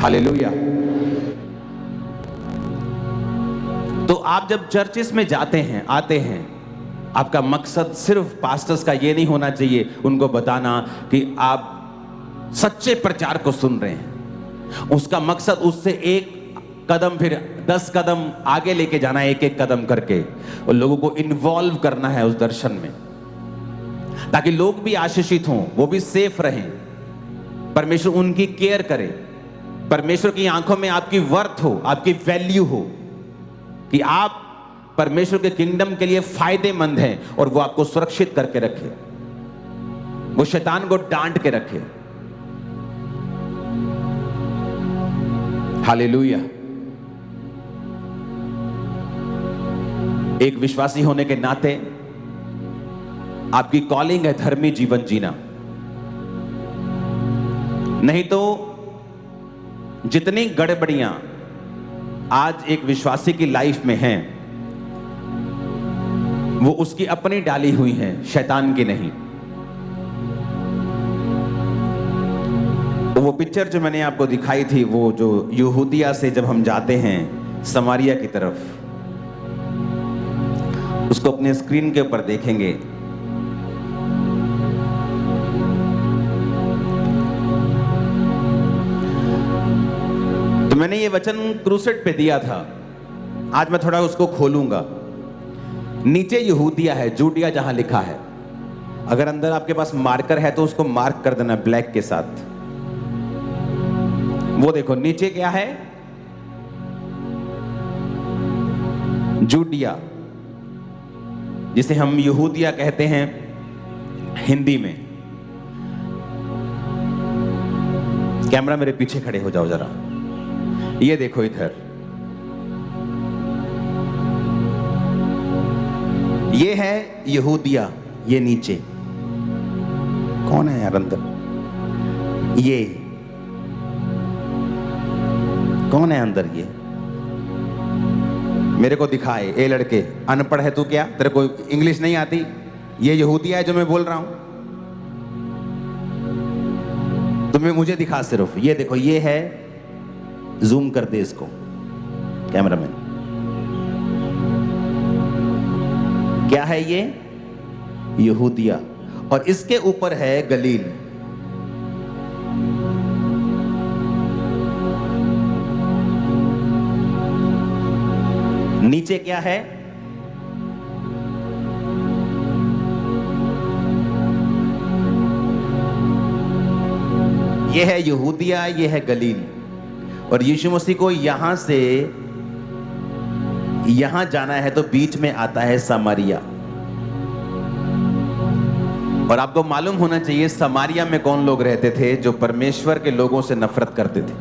Hallelujah. तो आप जब चर्चिस में जाते हैं, आते हैं, आपका मकसद सिर्फ पास्टर्स का ये नहीं होना चाहिए उनको बताना कि आप सच्चे प्रचार को सुन रहे हैं। उसका मकसद उससे एक कदम फिर 10 कदम आगे लेके जाना है, एक एक कदम करके, और लोगों को इन्वॉल्व करना है उस दर्शन में, ताकि लोग भी आशीषित हों, वो भी सेफ रहें, परमेश्वर उनकी केयर करे, परमेश्वर की आंखों में आपकी वर्थ हो, आपकी वैल्यू हो, कि आप परमेश्वर के किंगडम के लिए फायदेमंद हैं और वो आपको सुरक्षित करके रखे, वो शैतान को डांट के रखे। हालेलुया। एक विश्वासी होने के नाते आपकी कॉलिंग है धर्मी जीवन जीना। नहीं तो जितनी गड़बड़ियां आज एक विश्वासी की लाइफ में हैं, वो उसकी अपनी डाली हुई हैं, शैतान की नहीं। वो पिक्चर जो मैंने आपको दिखाई थी, वो जो यहूदिया से जब हम जाते हैं समारिया की तरफ, उसको अपने स्क्रीन के ऊपर देखेंगे। तो मैंने ये वचन क्रूसेड पे दिया था, आज मैं थोड़ा उसको खोलूंगा। नीचे यहूदिया है, जूडिया जहां लिखा है। अगर अंदर आपके पास मार्कर है तो उसको मार्क कर देना ब्लैक के साथ। वो देखो नीचे क्या है, जूडिया, जिसे हम यहूदिया कहते हैं हिंदी में। कैमरा मेरे पीछे खड़े हो जाओ जरा, ये देखो इधर, ये है यहूदिया, ये नीचे कौन है यार अंदर, ये कौन है अंदर, ये मेरे को दिखाए। ए लड़के, अनपढ़ है तू क्या, तेरे को इंग्लिश नहीं आती? ये यहूदिया है जो मैं बोल रहा हूं, तुम्हें मुझे दिखा सिर्फ। ये देखो, ये है, जूम कर दे इसको कैमरामैन, क्या है ये, यहूदिया, और इसके ऊपर है गलील। नीचे क्या है, ये है यहूदिया, ये है गलील। और यीशु मसीह को यहां से यहां जाना है तो बीच में आता है समारिया। और आपको मालूम होना चाहिए समारिया में कौन लोग रहते थे जो परमेश्वर के लोगों से नफरत करते थे।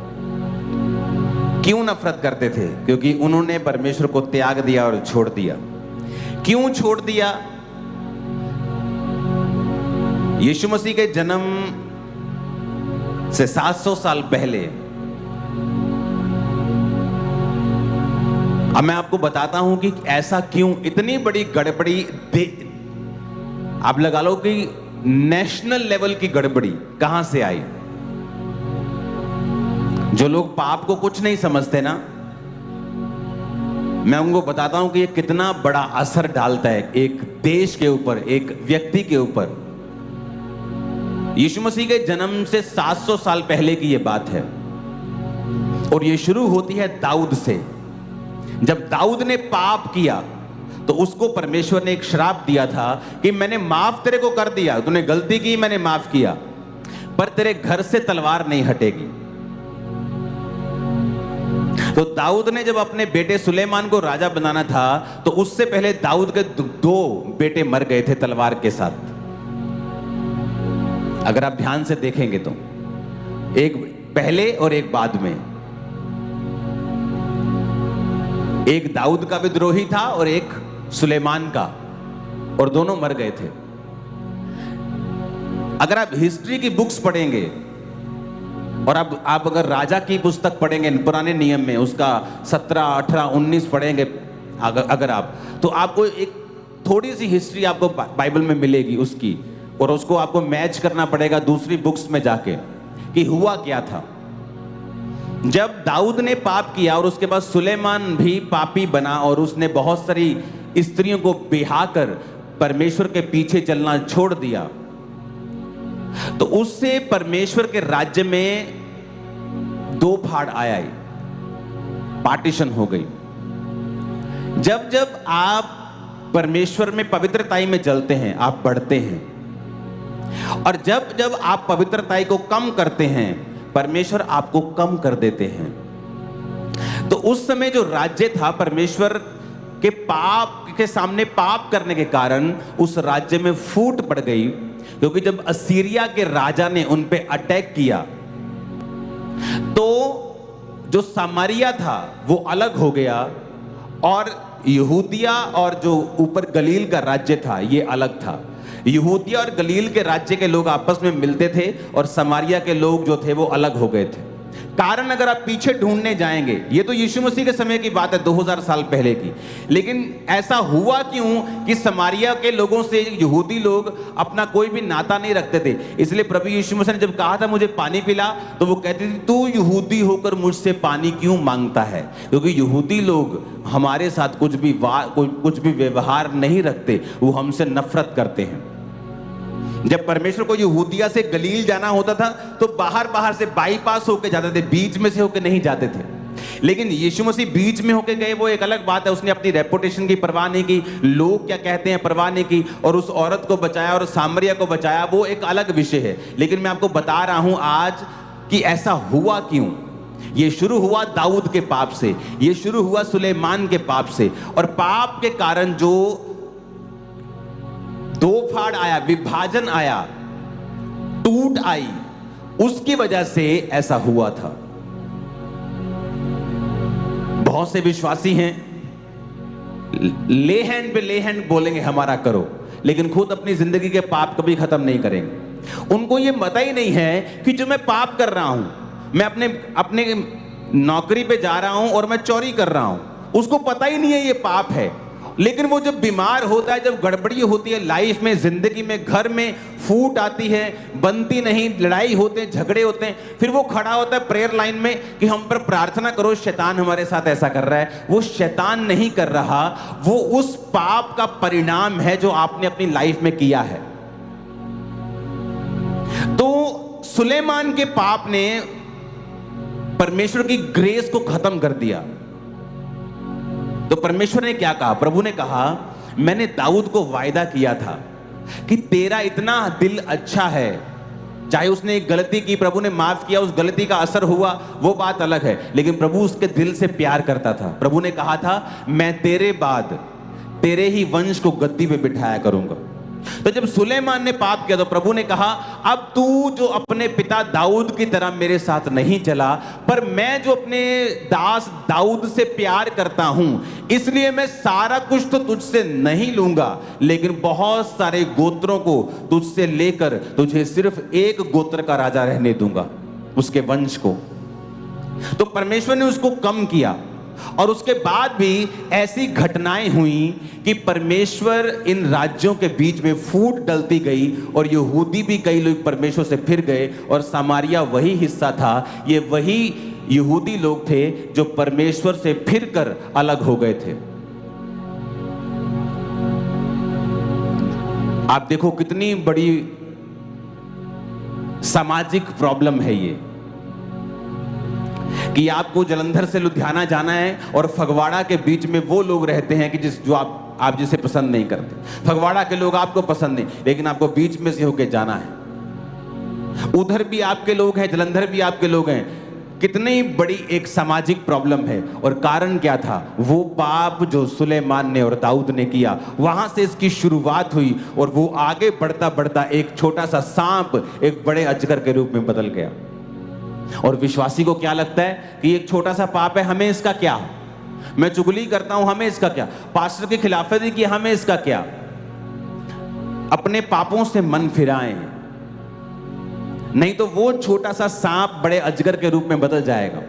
क्यों नफरत करते थे? क्योंकि उन्होंने परमेश्वर को त्याग दिया और छोड़ दिया। क्यों छोड़ दिया? यीशु मसीह के जन्म से 700 साल पहले, अब मैं आपको बताता हूं कि ऐसा क्यों, इतनी बड़ी गड़बड़ी, आप लगा लो कि नेशनल लेवल की गड़बड़ी कहां से आई। जो लोग पाप को कुछ नहीं समझते ना, मैं उनको बताता हूं कि ये कितना बड़ा असर डालता है एक देश के ऊपर, एक व्यक्ति के ऊपर। यीशु मसीह के जन्म से 700 साल पहले की ये बात है, और ये शुरू होती है दाऊद से। जब दाऊद ने पाप किया तो उसको परमेश्वर ने एक श्राप दिया था कि मैंने माफ तेरे को कर दिया, तूने गलती की, मैंने माफ किया, पर तेरे घर से तलवार नहीं हटेगी। तो दाऊद ने जब अपने बेटे सुलेमान को राजा बनाना था तो उससे पहले दाऊद के 2 बेटे मर गए थे तलवार के साथ। अगर आप ध्यान से देखेंगे तो एक पहले और एक बाद में, एक दाऊद का विद्रोही था और एक सुलेमान का, और दोनों मर गए थे। अगर आप हिस्ट्री की बुक्स पढ़ेंगे और आप अगर राजा की पुस्तक पढ़ेंगे पुराने नियम में, उसका 17, 18, 19 पढ़ेंगे अगर आप, तो आपको एक थोड़ी सी हिस्ट्री आपको बाइबल में मिलेगी उसकी, और उसको आपको मैच करना पड़ेगा दूसरी बुक्स में जाके कि हुआ क्या था। जब दाऊद ने पाप किया और उसके बाद सुलेमान भी पापी बना और उसने बहुत सारी स्त्रियों को बिहा कर परमेश्वर के पीछे चलना छोड़ दिया, तो उससे परमेश्वर के राज्य में दो फाड़ आया, पार्टीशन हो गई। जब जब आप परमेश्वर में पवित्रताई में चलते हैं, आप बढ़ते हैं, और जब जब आप पवित्रताई को कम करते हैं, परमेश्वर आपको कम कर देते हैं। तो उस समय जो राज्य था, परमेश्वर के पाप के सामने पाप करने के कारण उस राज्य में फूट पड़ गई, क्योंकि जब असीरिया के राजा ने उन पे अटैक किया तो जो सामरिया था वो अलग हो गया, और यहूदिया और जो ऊपर गलील का राज्य था ये अलग था। यहूदिया और गलील के राज्य के लोग आपस में मिलते थे और समारिया के लोग जो थे वो अलग हो गए थे। कारण अगर आप पीछे ढूंढने जाएंगे, ये तो यीशु मसीह के समय की बात है, 2000 साल पहले की, लेकिन ऐसा हुआ क्यों कि समारिया के लोगों से यहूदी लोग अपना कोई भी नाता नहीं रखते थे। इसलिए प्रभु यीशु मसीह ने जब कहा था मुझे पानी पिला, तो वो कहते थे तू यहूदी होकर मुझसे पानी क्यों मांगता है, क्योंकि यहूदी लोग हमारे साथ कुछ भी व्यवहार नहीं रखते, वो हमसे नफरत करते हैं। जब परमेश्वर को यहूदिया से गलील जाना होता था तो बाहर से बाईपास होके जाते थे, बीच में से होके नहीं जाते थे। लेकिन यीशु मसीह बीच में होके गए, वो एक अलग बात है। उसने अपनी रेपुटेशन की परवाह नहीं की, लोग क्या कहते हैं परवाह नहीं की, और उस औरत को बचाया और सामरिया को बचाया, वो एक अलग विषय है। लेकिन मैं आपको बता रहा हूं आज कि ऐसा हुआ क्यों। ये शुरू हुआ दाऊद के पाप से, ये शुरू हुआ सुलेमान के पाप से, और पाप के कारण जो दो फाड़ आया, विभाजन आया, टूट आई, उसकी वजह से ऐसा हुआ था। बहुत से विश्वासी हैं, ले हैंड पे ले हैंड बोलेंगे हमारा करो, लेकिन खुद अपनी जिंदगी के पाप कभी खत्म नहीं करेंगे। उनको ये पता ही नहीं है कि जो मैं पाप कर रहा हूं, मैं अपने नौकरी पे जा रहा हूं और मैं चोरी कर रहा हूं, उसको पता ही नहीं है ये पाप है। लेकिन वो जब बीमार होता है, जब गड़बड़ी होती है लाइफ में, जिंदगी में, घर में फूट आती है, बनती नहीं, लड़ाई होते हैं, झगड़े होते हैं, फिर वो खड़ा होता है प्रेयर लाइन में कि हम पर प्रार्थना करो, शैतान हमारे साथ ऐसा कर रहा है। वो शैतान नहीं कर रहा, वो उस पाप का परिणाम है जो आपने अपनी लाइफ में किया है। तो सुलेमान के पाप ने परमेश्वर की ग्रेस को खत्म कर दिया। तो परमेश्वर ने क्या कहा? प्रभु ने कहा मैंने दाऊद को वायदा किया था कि तेरा इतना दिल अच्छा है, चाहे उसने एक गलती की, प्रभु ने माफ किया, उस गलती का असर हुआ, वो बात अलग है, लेकिन प्रभु उसके दिल से प्यार करता था। प्रभु ने कहा था मैं तेरे बाद तेरे ही वंश को गद्दी पे बिठाया करूंगा। तो जब सुलेमान ने पाप किया तो प्रभु ने कहा अब तू जो अपने पिता दाऊद की तरह मेरे साथ नहीं चला, पर मैं जो अपने दास दाऊद से प्यार करता हूं, इसलिए मैं सारा कुछ तो तुझसे नहीं लूंगा, लेकिन बहुत सारे गोत्रों को तुझसे लेकर तुझे सिर्फ एक गोत्र का राजा रहने दूंगा, उसके वंश को। तो परमेश्वर ने उसको कम किया, और उसके बाद भी ऐसी घटनाएं हुई कि परमेश्वर इन राज्यों के बीच में फूट डलती गई, और यहूदी भी कई लोग परमेश्वर से फिर गए, और सामरिया वही हिस्सा था, ये वही यहूदी लोग थे जो परमेश्वर से फिर कर अलग हो गए थे। आप देखो कितनी बड़ी सामाजिक प्रॉब्लम है ये, कि आपको जलंधर से लुधियाना जाना है और फगवाड़ा के बीच में वो लोग रहते हैं कि जो आप जिसे पसंद नहीं करते। फगवाड़ा के लोग आपको पसंद नहीं, लेकिन आपको बीच में से होके जाना है। उधर भी आपके लोग हैं, जलंधर भी आपके लोग हैं। कितनी बड़ी एक सामाजिक प्रॉब्लम है। और कारण क्या था? वो पाप जो सुलेमान ने और दाऊद ने किया, वहां से इसकी शुरुआत हुई, और वो आगे बढ़ता बढ़ता एक छोटा सा सांप एक बड़े अजगर के रूप में बदल गया। और विश्वासी को क्या लगता है कि एक छोटा सा पाप है, हमें इसका क्या? मैं चुगली करता हूं, हमें इसका क्या? पास्टर की खिलाफती की, हमें इसका क्या? अपने पापों से मन फिराएं, नहीं तो वो छोटा सा सांप बड़े अजगर के रूप में बदल जाएगा।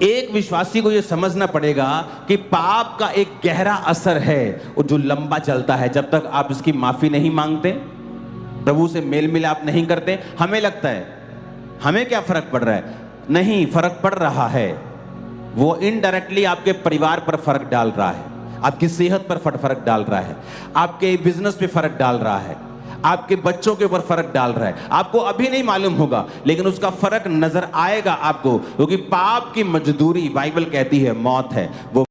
एक विश्वासी को यह समझना पड़ेगा कि पाप का एक गहरा असर है और जो लंबा चलता है। जब तक आप इसकी माफी नहीं मांगते, प्रभु से मेल मिलाप नहीं करते, हमें लगता है हमें क्या फर्क पड़ रहा है, नहीं फर्क पड़ रहा है, वो इनडायरेक्टली आपके परिवार पर फर्क डाल रहा है, आपकी सेहत पर फर्क डाल रहा है, आपके बिजनेस पे फर्क डाल रहा है, आपके बच्चों के ऊपर फर्क डाल रहा है। आपको अभी नहीं मालूम होगा, लेकिन उसका फर्क नजर आएगा आपको, क्योंकि पाप की मजदूरी बाइबल कहती है मौत है। वो